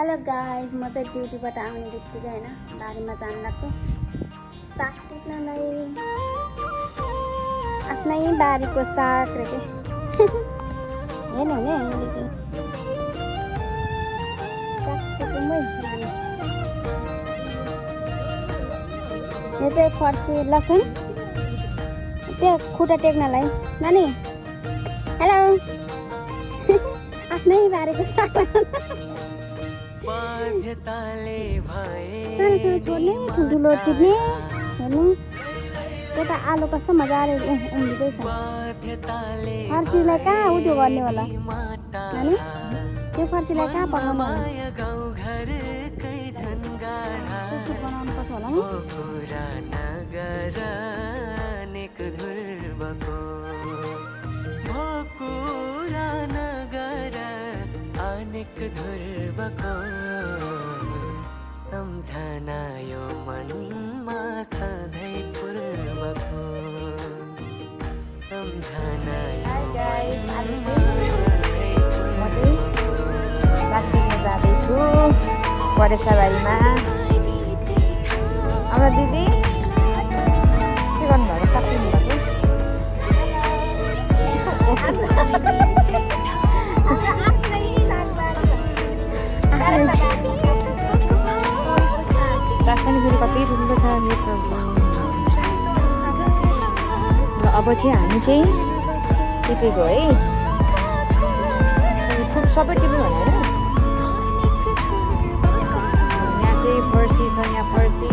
Hello guys, म चाहिँ ड्युटीबाट आउने बित्तिकै हैन बारीमा जान लाग्यो साग टिप्नलाई। आफ्नै बारीको साग रे के हेर्नु हुने हामीले के साग टिप्नुमै जाने। यो चाहिँ फर्सी लसुन त्यो खुट्टा टेक्नलाई नानी। हेलो आफ्नै बारीको साग सानो छोड्ने ठुल्ठुलो टिप्ने। हेर्नुहोस् त्यता आलु कस्तो मजाले उम्लिँदैछ। फर्सीलाई कहाँ उयो गर्ने होला नानी? त्यो फर्सीलाई कहाँ पकाउनु होला? बनाउनु पर्छ होला सम्झना यो मनमा सधैँ पूर्वको सम्झना जाँदैछु परेसाबारीमा। अब दिदी के गर्नुभएको? सकिनु भएको राजधानी फेरि कति ठुलो छ नेटवर्क। ल अब चाहिँ हामी चाहिँ टिपेको है, सबै टिप्नु भने होइन। यहाँ चाहिँ फर्सी छ, यहाँ फर्सी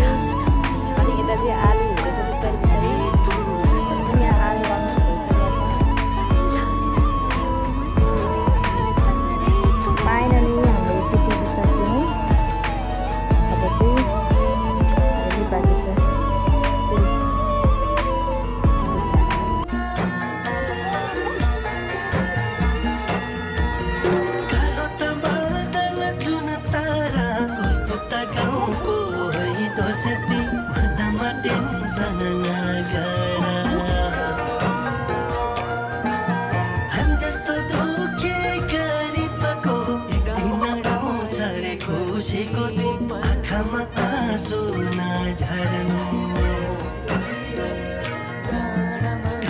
अनि यता चाहिँ आलु हुँदैछ बिस्तारै बिस्तारै। यहाँ आलु गर्नु फाइनली हामीले टिपेको सक्यौँ। अब चाहिँ बाँकी छ।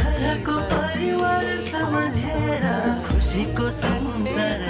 घरको परिवार सम्झेर खुसीको संसार